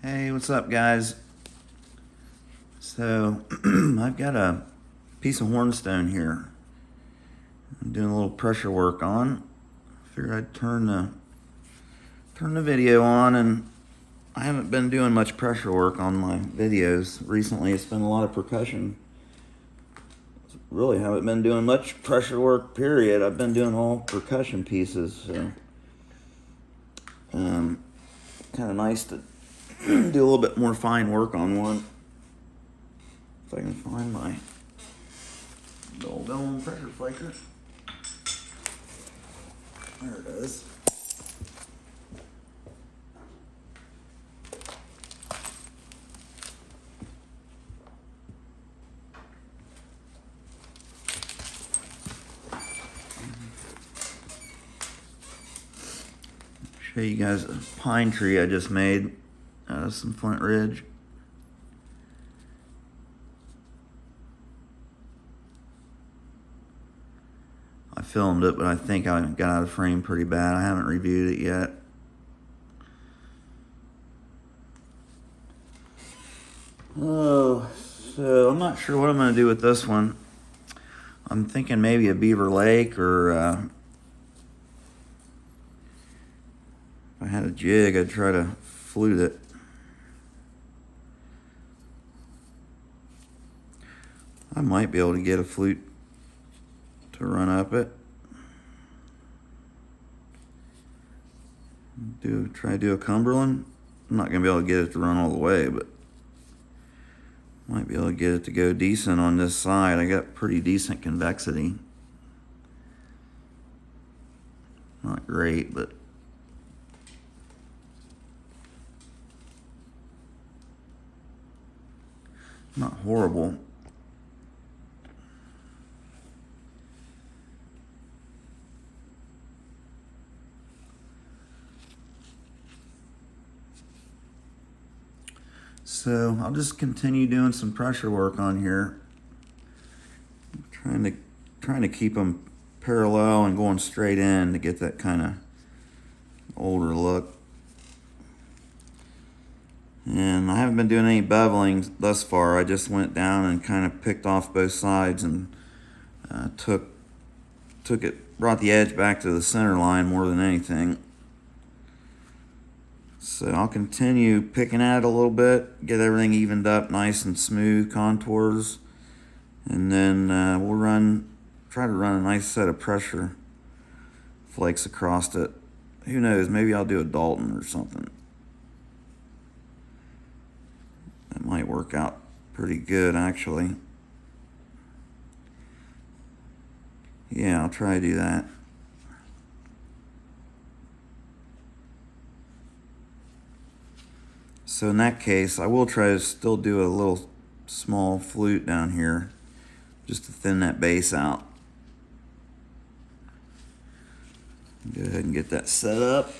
Hey, what's up, guys? So, I've got a piece of hornstone here. I'm doing a little pressure work on. Figured I'd turn the video on, and I haven't been doing much pressure work on my videos recently. It's been a lot of percussion. Really haven't been doing much pressure work, period. I've been doing all percussion pieces, so kind of nice to do a little bit more fine work on one. If I can find my doggone pressure flaker. There it is. Show you guys a pine tree I just made out of some Flint Ridge. I filmed it, but I think I got out of frame pretty bad. I haven't reviewed it yet. Oh, so I'm not sure what I'm going to do with this one. I'm thinking maybe a Beaver Lake, or if I had a jig, I'd try to flute it. I might be able to get a flute to run up it. Try to do a Cumberland. I'm not going to be able to get it to run all the way, but might be able to get it to go decent on this side. I got pretty decent convexity. Not great, but not horrible. So I'll just continue doing some pressure work on here. I'm trying to keep them parallel and going straight in to get that kind of older look. And I haven't been doing any beveling thus far. I just went down and kind of picked off both sides and brought the edge back to the center line more than anything. So I'll continue picking at it a little bit, get everything evened up nice and smooth contours, and then we'll try to run a nice set of pressure flakes across it. Who knows, maybe I'll do a Dalton or something. That might work out pretty good, actually. Yeah, I'll try to do that. So in that case, I will try to still do a little small flute down here just to thin that bass out. Go ahead and get that set up.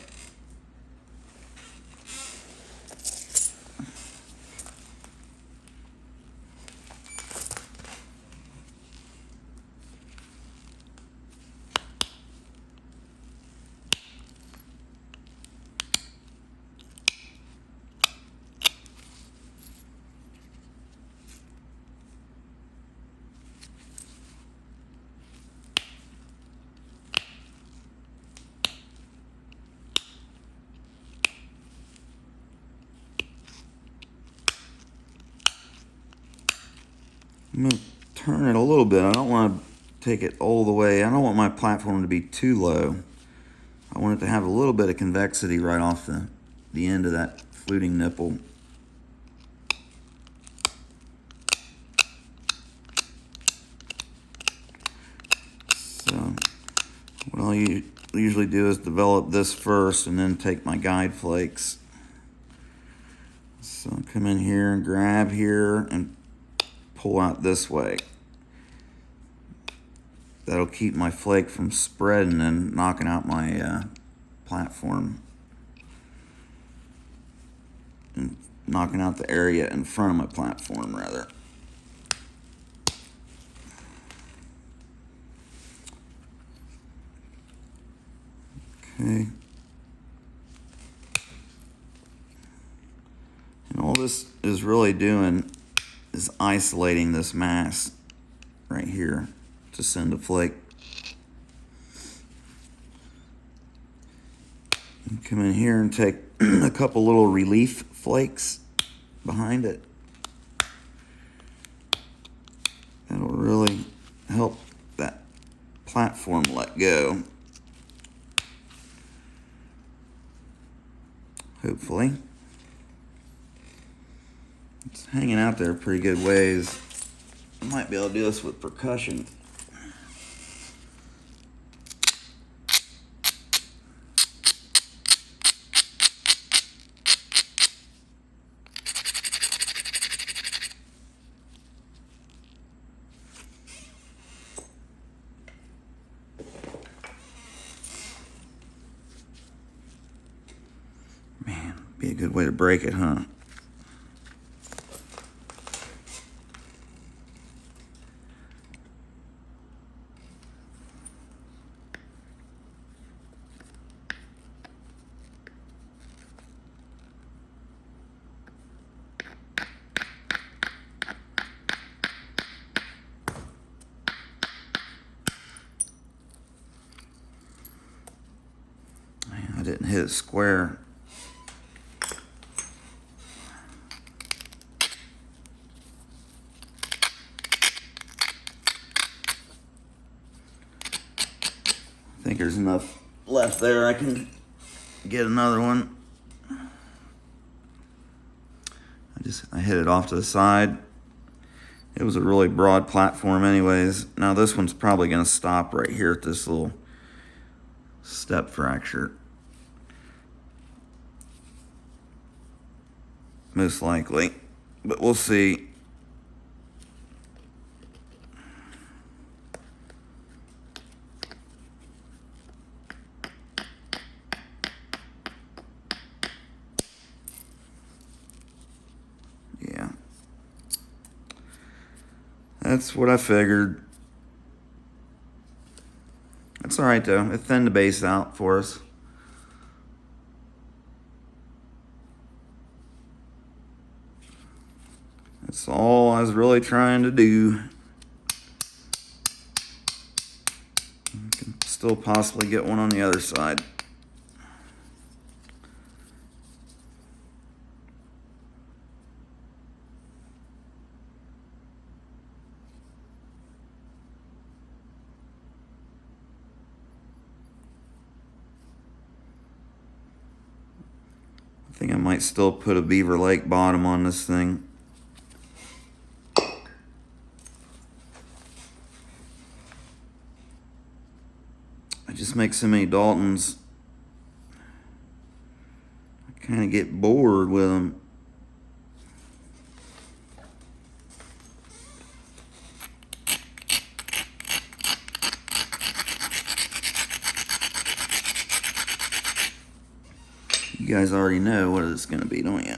I'm going to turn it a little bit. I don't want to take it all the way. I don't want my platform to be too low. I want it to have a little bit of convexity right off the end of that fluting nipple. So what I'll usually do is develop this first and then take my guide flakes. So come in here and grab here and pull out this way. That'll keep my flake from spreading and knocking out my platform. And knocking out the area in front of my platform, rather. Okay. All this is really doing is isolating this mass right here to send a flake. Come in here and take a couple little relief flakes behind it. That'll really help that platform let go. Hopefully. It's hanging out there a pretty good ways. I might be able to do this with percussion. Man, be a good way to break it, huh? Man, I didn't hit it square. I think there's enough left there. I can get another one. I hit it off to the side. It was a really broad platform anyways. Now this one's probably going to stop right here at this little step fracture. Most likely. But we'll see. Yeah. That's what I figured. That's alright though. It thinned the base out for us. That's all I was really trying to do. I can still possibly get one on the other side. I think I might still put a Beaver Lake bottom on this thing. I just make so many Daltons. I kind of get bored with them. You guys already know what it's going to be, don't you?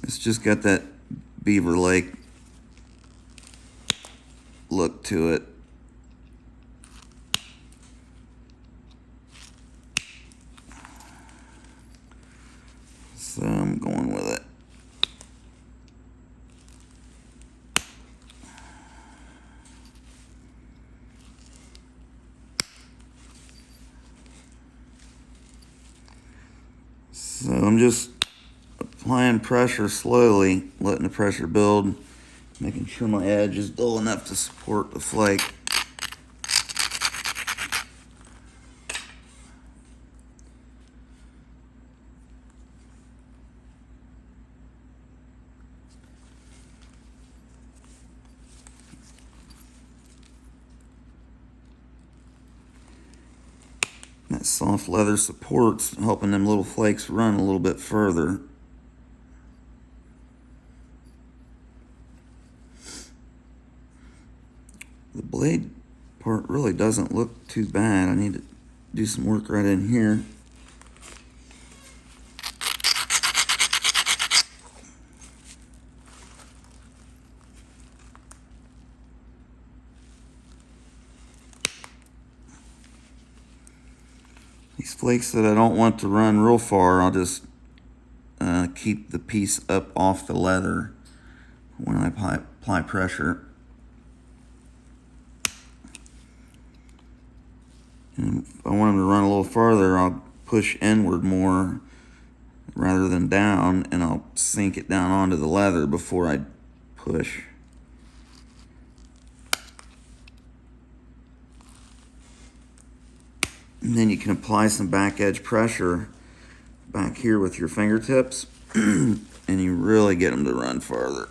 It's just got that Beaver Lake look to it. So I'm going with it. So I'm just applying pressure slowly, letting the pressure build, making sure my edge is dull enough to support the flake. That soft leather support's helping them little flakes run a little bit further. The blade part really doesn't look too bad. I need to do some work right in here. These flakes that I don't want to run real far, I'll just keep the piece up off the leather when I apply pressure. And if I want them to run a little farther, I'll push inward more rather than down, and I'll sink it down onto the leather before I push. And then you can apply some back edge pressure back here with your fingertips, and you really get them to run farther.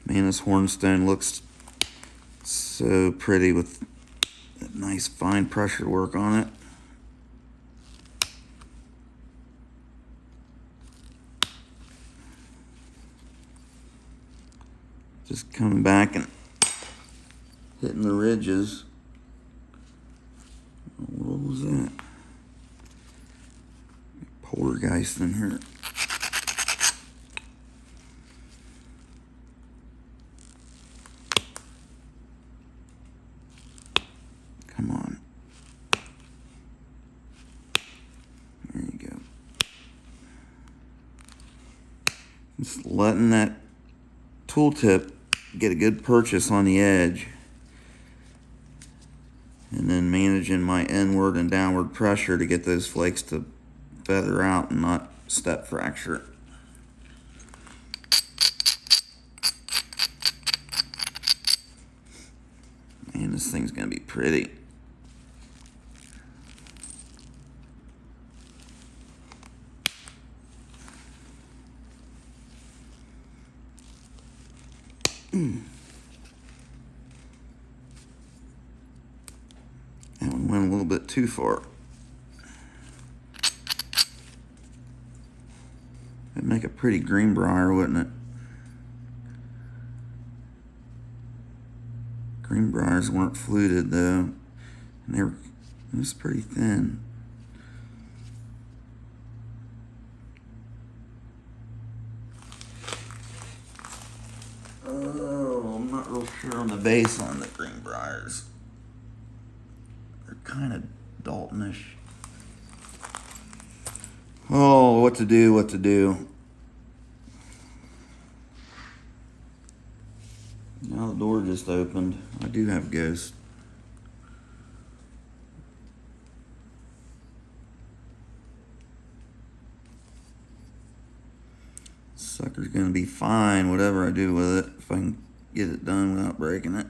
Man, this Hornstone looks so pretty with that nice fine pressure work on it. Just coming back and hitting the ridges. What was that? Poltergeist in here. Come on. There you go. Just letting that tooltip get a good purchase on the edge, and then managing my inward and downward pressure to get those flakes to feather out and not step fracture. Man, this thing's gonna be pretty. That one went a little bit too far. It'd make a pretty greenbrier, wouldn't it? Greenbriers weren't fluted though, and it was pretty thin. Oh, I'm not real sure on the base on the greenbriers. They're kind of Daltonish. Oh, what to do, what to do. Now the door just opened. I do have ghosts. Sucker's gonna be fine, whatever I do with it, if I can get it done without breaking it.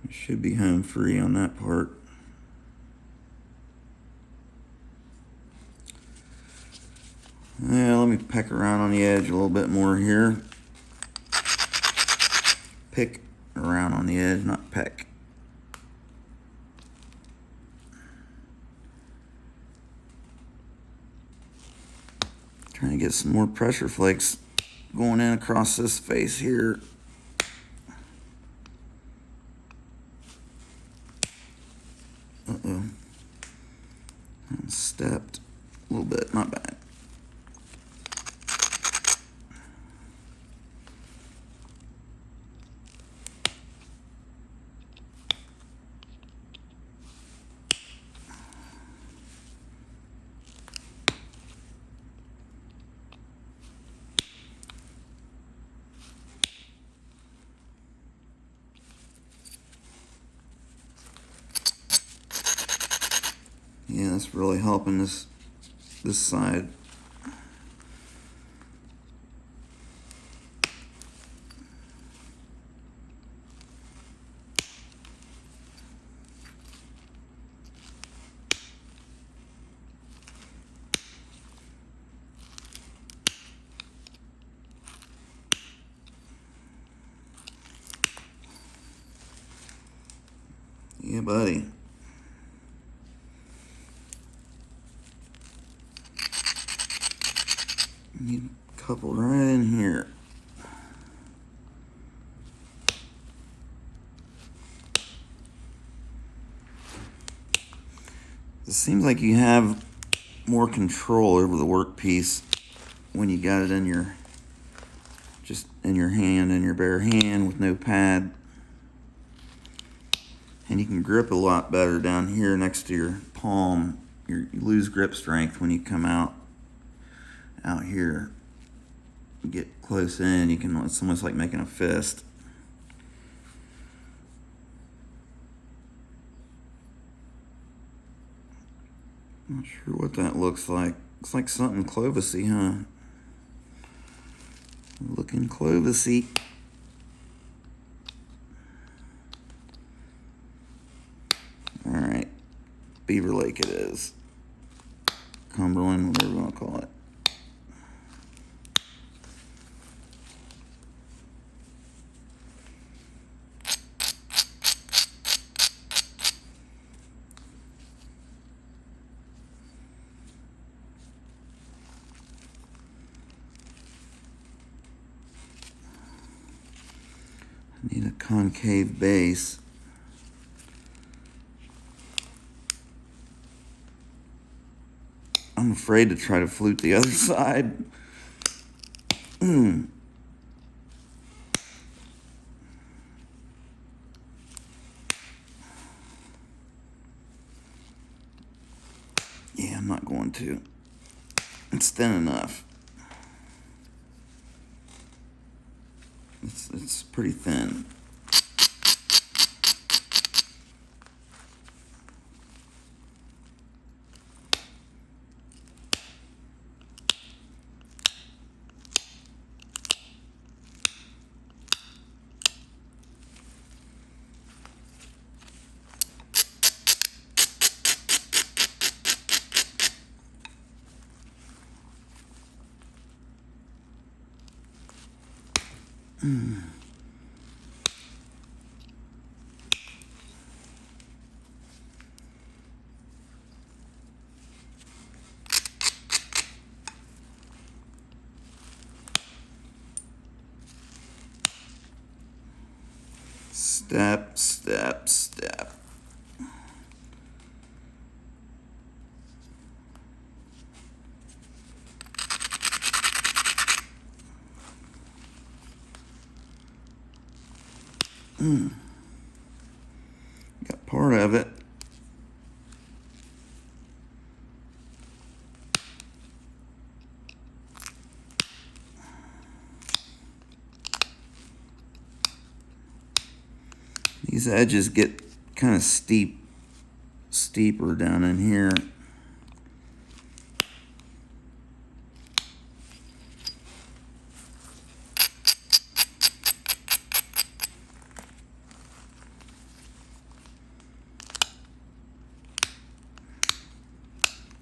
I should be home free on that part. Yeah, let me peck around on the edge a little bit more here. Pick around on the edge, not peck. Trying to get some more pressure flakes going in across this face here. Uh-oh. I stepped a little bit, not bad. Yeah, that's really helping this side. Yeah, buddy. Need a couple right in here. It seems like you have more control over the workpiece when you got it in your, just in your hand, in your bare hand with no pad. And you can grip a lot better down here next to your palm. You lose grip strength when you come out here. You get close in, it's almost like making a fist. Not sure what that looks like. Looks like something Clovisy, huh? Looking Clovisy. Alright. Beaver Lake it is. Cumberland, whatever you want to call it. I need a concave base. I'm afraid to try to flute the other side. Yeah, I'm not going to. It's thin enough. It's pretty thin. Step, step, step. Got part of it. These edges get kind of steeper down in here.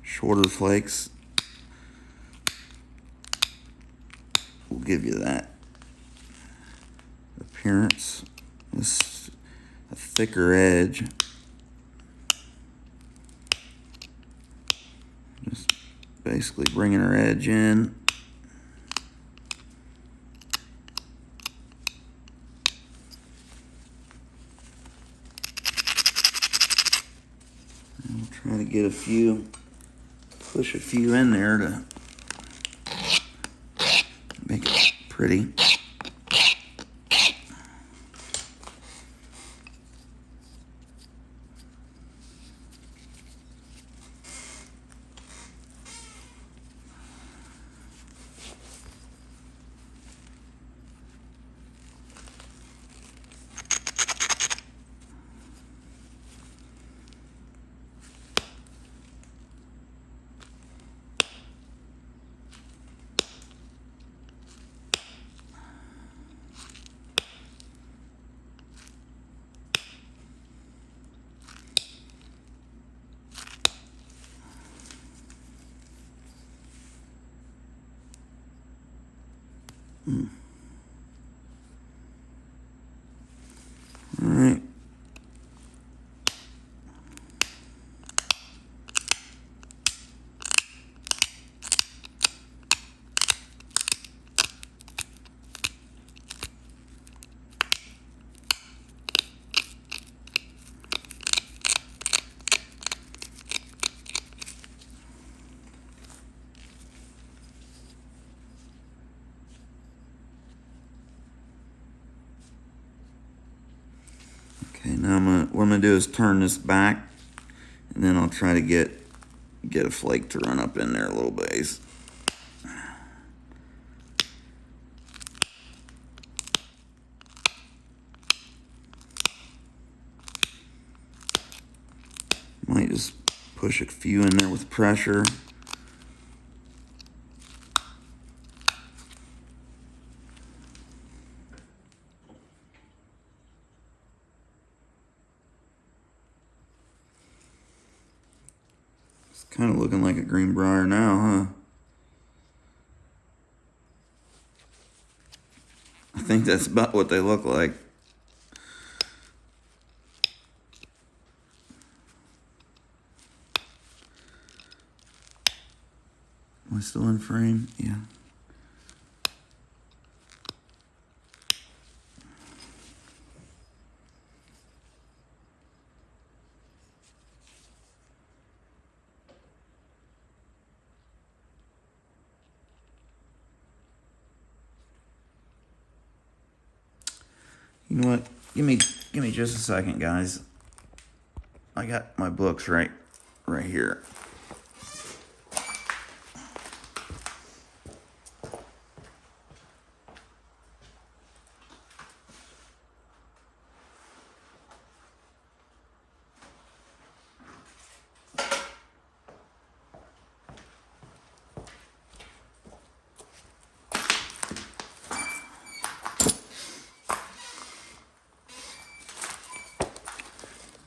Shorter flakes will give you that appearance. This a thicker edge. Just basically bringing her edge in. And we'll try to get push a few in there to make it pretty. All right. Okay, now what I'm gonna do is turn this back, and then I'll try to get a flake to run up in there a little bit. Might just push a few in there with pressure. It's kind of looking like a greenbrier now, huh? I think that's about what they look like. Am I still in frame? Yeah. You know what? Give me just a second, guys. I got my books right here.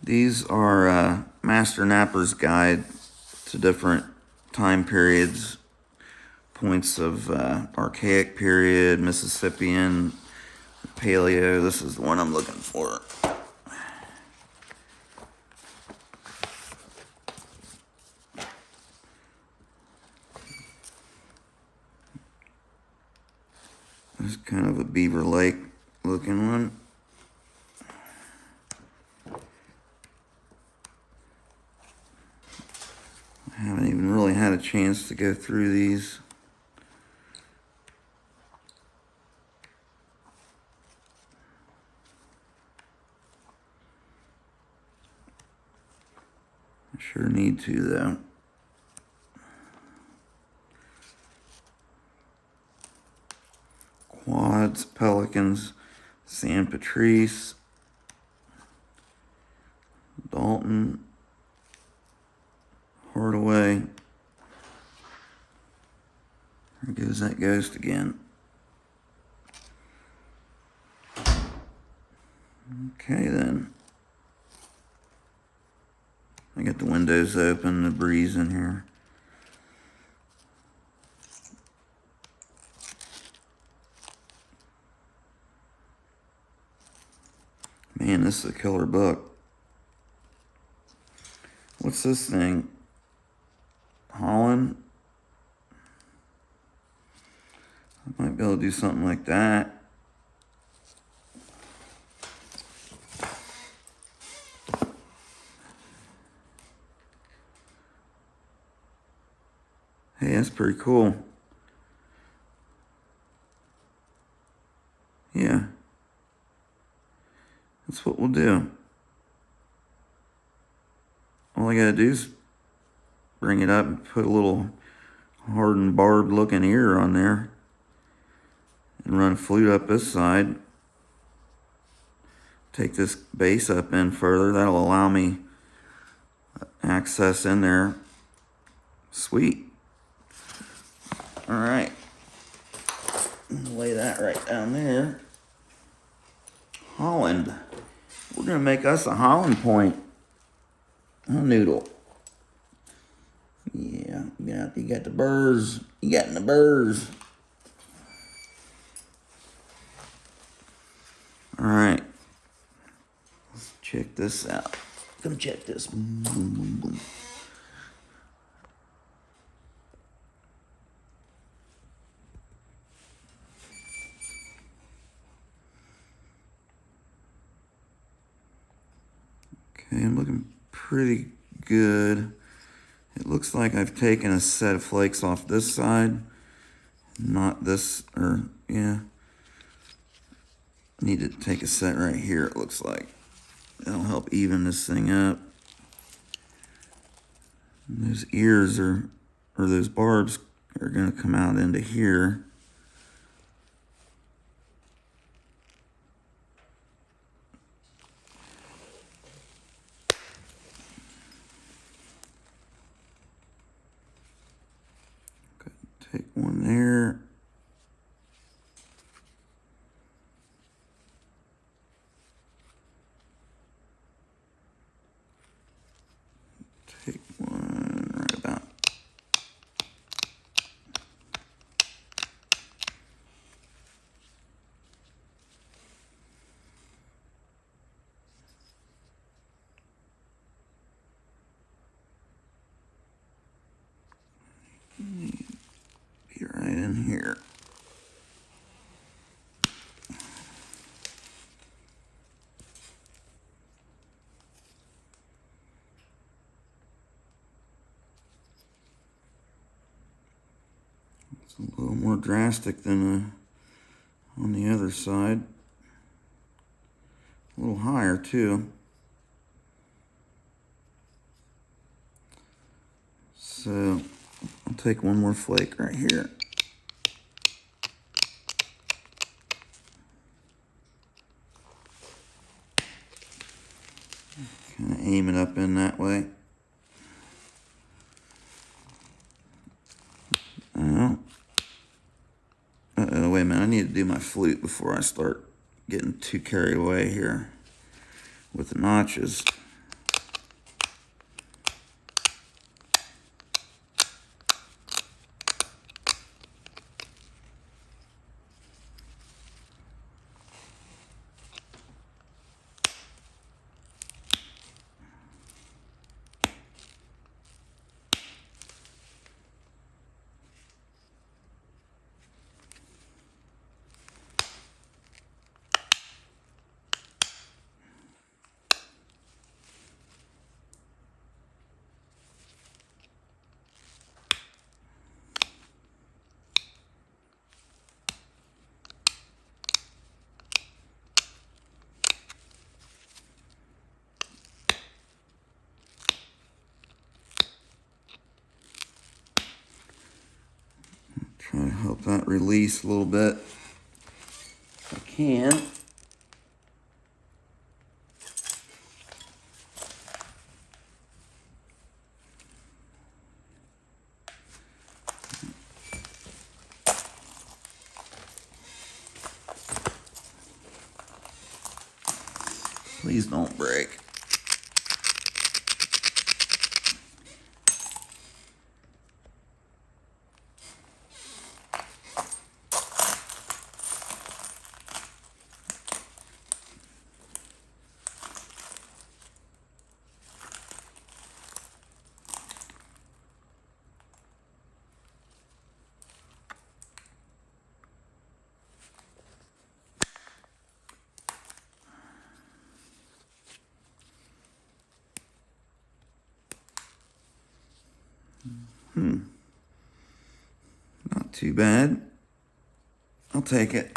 These are Master Knapper's Guide to different time periods, points of Archaic period, Mississippian, Paleo. This is the one I'm looking for. This is kind of a Beaver Lake looking one. I haven't even really had a chance to go through these. I sure need to, though. Quads, Pelicans, San Patrice, Dalton, Hardaway. There goes that ghost again. Okay then. I got the windows open, the breeze in here. Man, this is a killer book. What's this thing? Holland? I might be able to do something like that. Hey, that's pretty cool. Yeah. That's what we'll do. All I gotta do is bring it up and put a little hardened barbed looking ear on there and run a flute up this side. Take this base up in further. That'll allow me access in there. Sweet. All right. Lay that right down there. Holland. We're gonna make us a Holland Point. A noodle. Yeah, you got the burrs. You got the burrs. All right. Let's check this out. Come check this. Boom, boom, boom, boom. Okay, I'm looking pretty good. It looks like I've taken a set of flakes off this side. Not this, or yeah. Need to take a set right here, it looks like. That'll help even this thing up. And those ears or those barbs are going to come out into here. Take one there. Take one right about. Be right in here. It's a little more drastic than on the other side. A little higher too. So I'll take one more flake right here. Kind of aim it up in that way. Oh, wait a minute. I need to do my flute before I start getting too carried away here with the notches. Try to help that release a little bit if I can. Please don't break. Not too bad. I'll take it.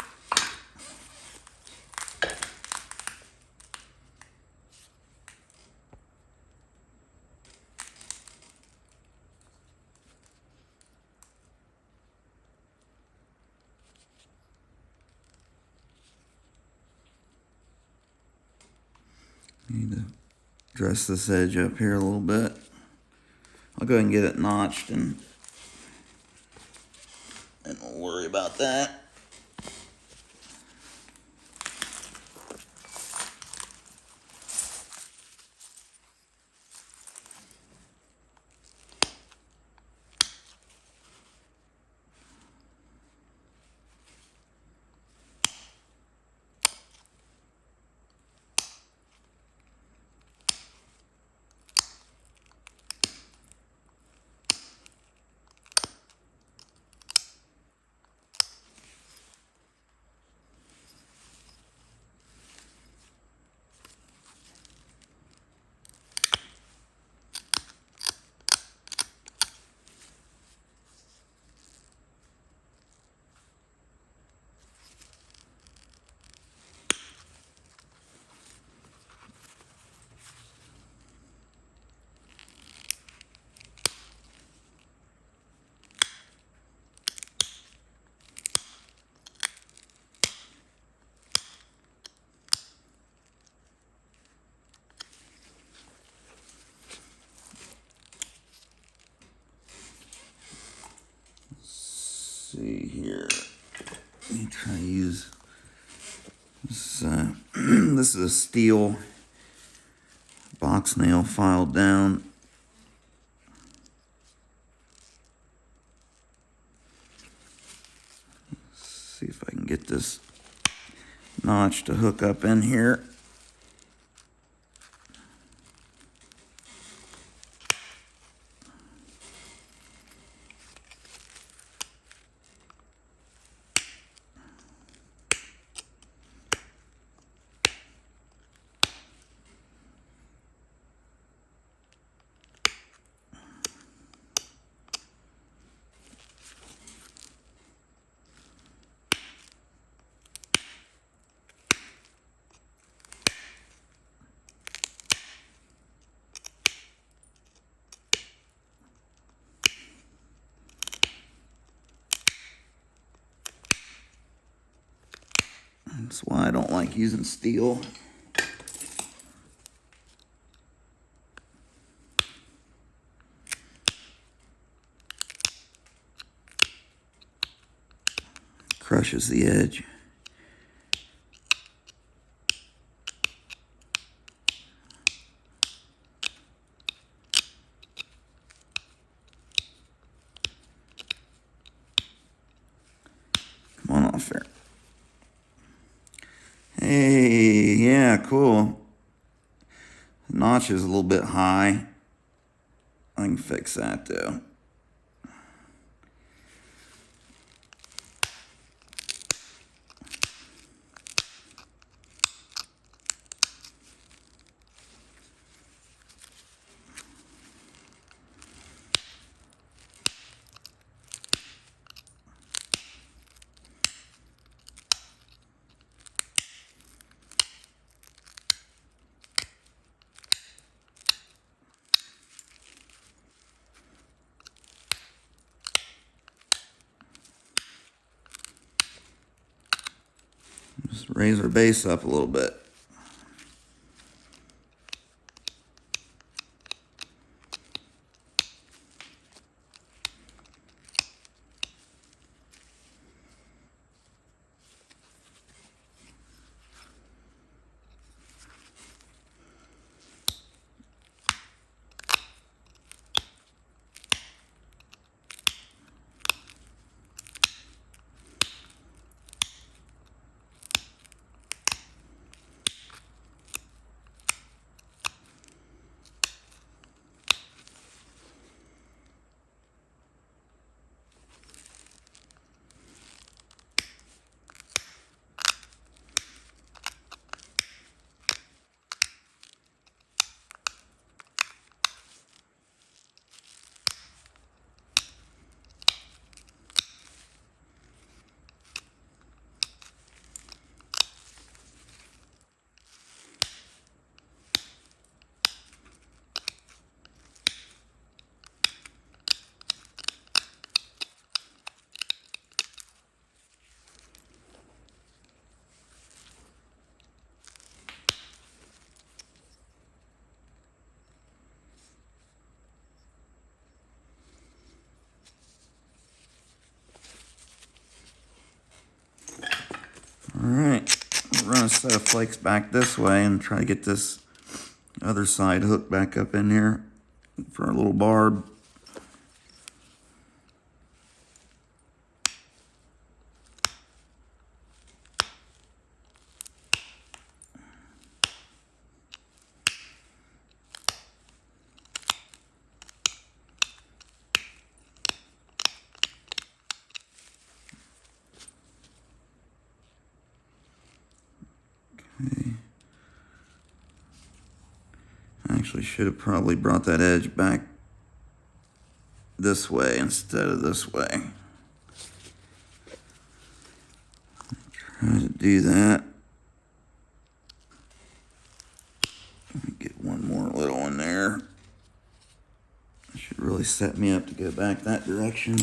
Need to dress this edge up here a little bit. I'll go ahead and get it notched and we'll worry about that. This is a steel box nail filed down. Let's see if I can get this notch to hook up in here. That's why I don't like using steel. Crushes the edge. Come on off there. Hey, yeah, cool. The notch is a little bit high. I can fix that though. Just raise our base up a little bit. All right, run a set of flakes back this way and try to get this other side hooked back up in here for a little barb. Okay. I actually should have probably brought that edge back this way instead of this way. Try to do that. Get one more little one there. That should really set me up to go back that direction.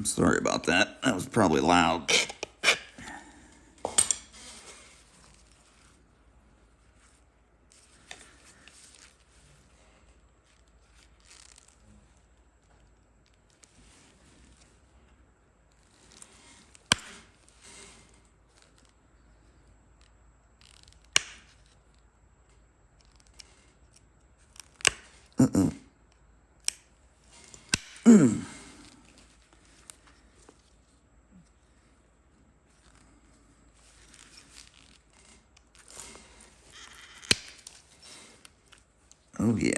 Sorry about that. That was probably loud. Oh yeah,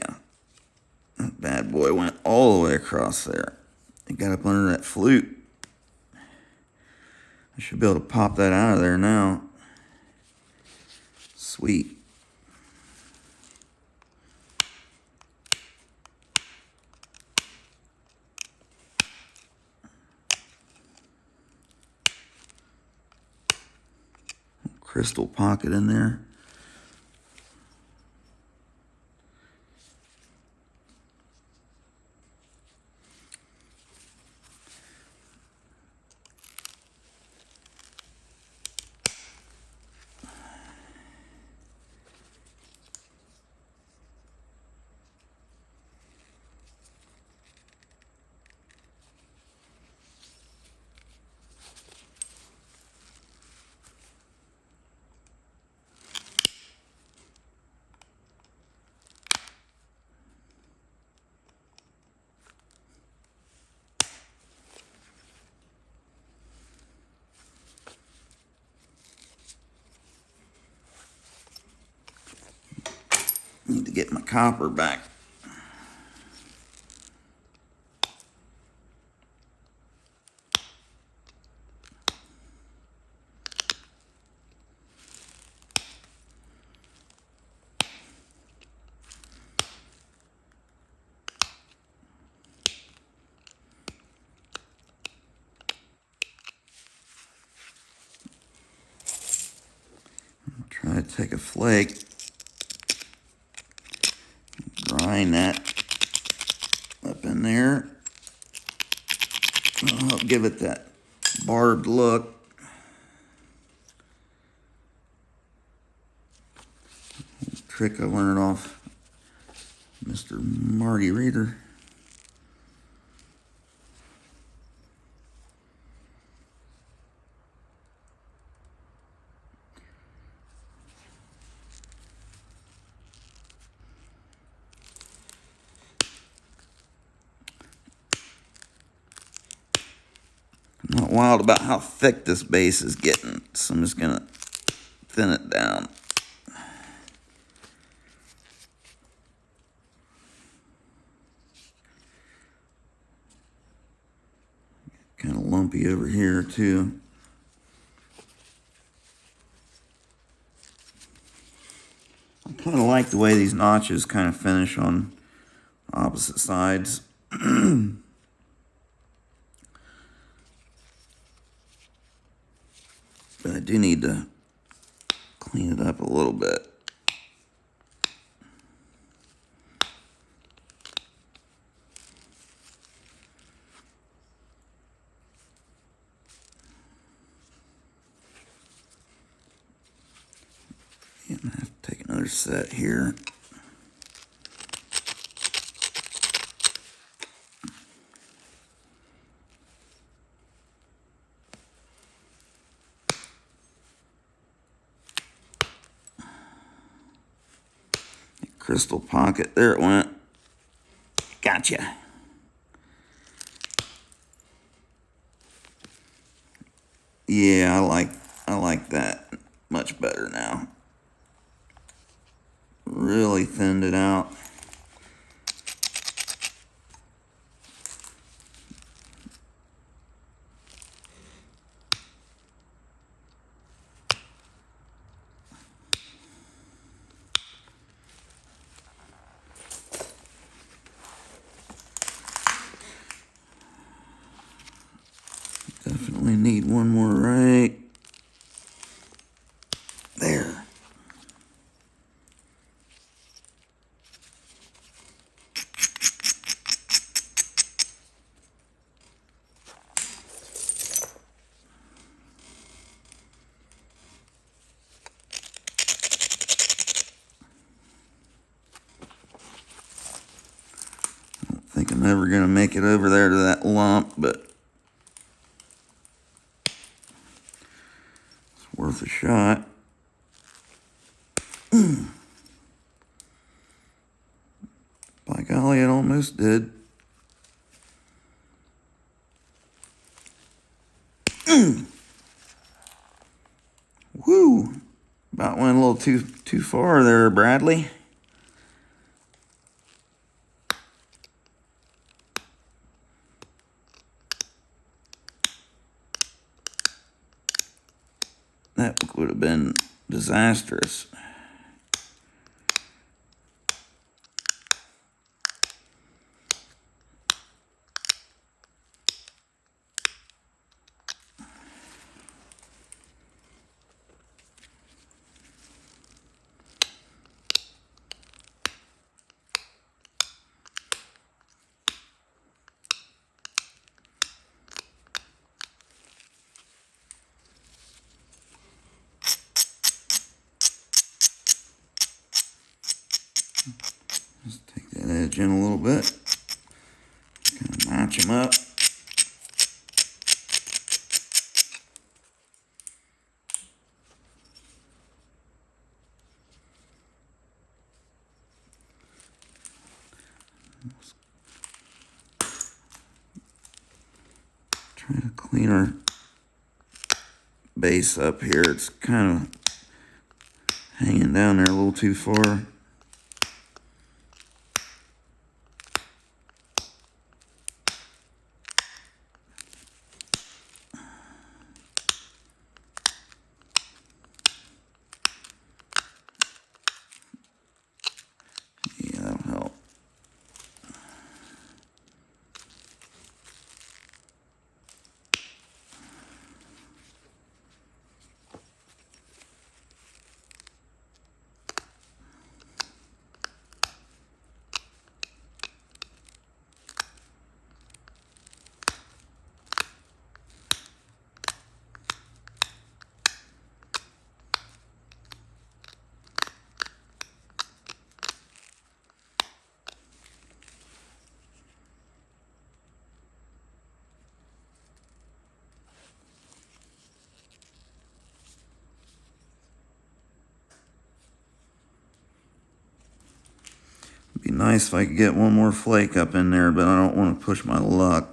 that bad boy went all the way across there. It got up under that flute. I should be able to pop that out of there now. Sweet. Crystal pocket in there. Need to get my copper back. Try to take a flake, grind that up in there. I'll give it that barbed look. Trick I learned off Mr. Marty Reader. I'm not wild about how thick this base is getting, so I'm just gonna thin it down. Kind of lumpy over here too. I kind of like the way these notches kind of finish on opposite sides. But I do need to clean it up a little bit. Yeah, I'm gonna have to take another set here. Crystal pocket, there it went. Gotcha. Yeah, I like that much better now. Really thinned it out. Definitely need one more right there. I don't think I'm ever gonna make it over there to that lump, but it's worth a shot. By golly. Almost did. Woo! About went a little too far there, Bradley. That would have been disastrous. Just take that edge in a little bit. Kind of match them up. Try to clean our base up here. It's kind of hanging down there a little too far. Yeah, that'll help. Be nice if I could get one more flake up in there, but I don't want to push my luck.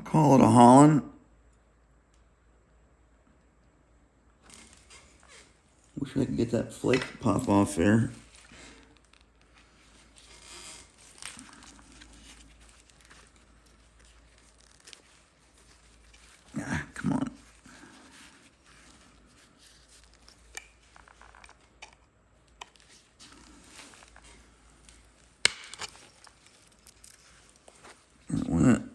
Call it a Holland. Wish I could get that flake to pop off there. Ah, come on. There it went.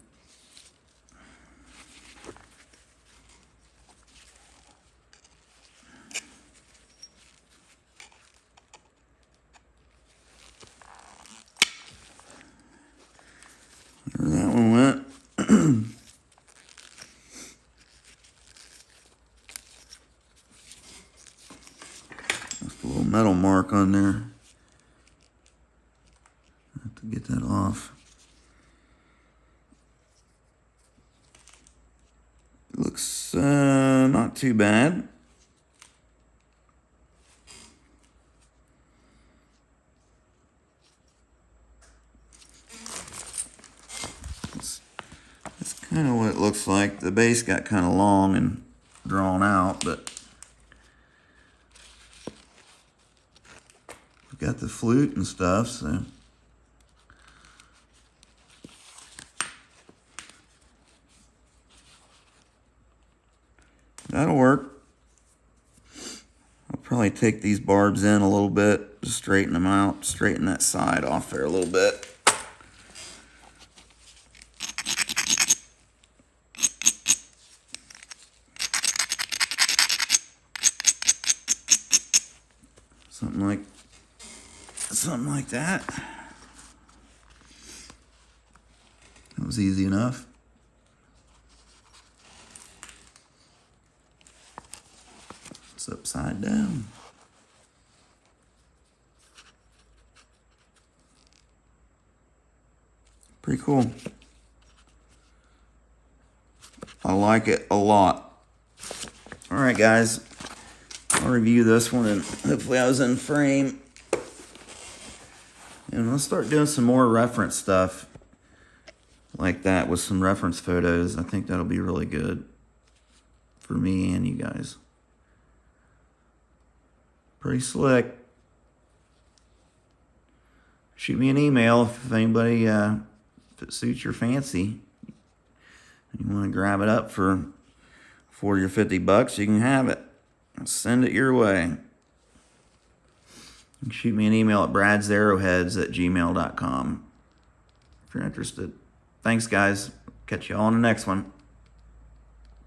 There that one went. That's a little metal mark on there. I have to get that off. It looks not too bad. That's kind of what it looks like. The base got kind of long and drawn out, but we've got the flute and stuff, so that'll work. I'll probably take these barbs in a little bit to straighten them out, straighten that side off there a little bit. like that. That was easy enough. It's upside down. Pretty cool. I like it a lot. All right, guys. I'll review this one, and hopefully I was in frame. And let's start doing some more reference stuff like that with some reference photos. I think that'll be really good for me and you guys. Pretty slick. Shoot me an email if anybody, if it suits your fancy. You want to grab it up for 40 or 50 bucks, you can have it. I'll send it your way. You can shoot me an email at bradsarrowheads@gmail.com if you're interested. Thanks, guys. Catch you all on the next one.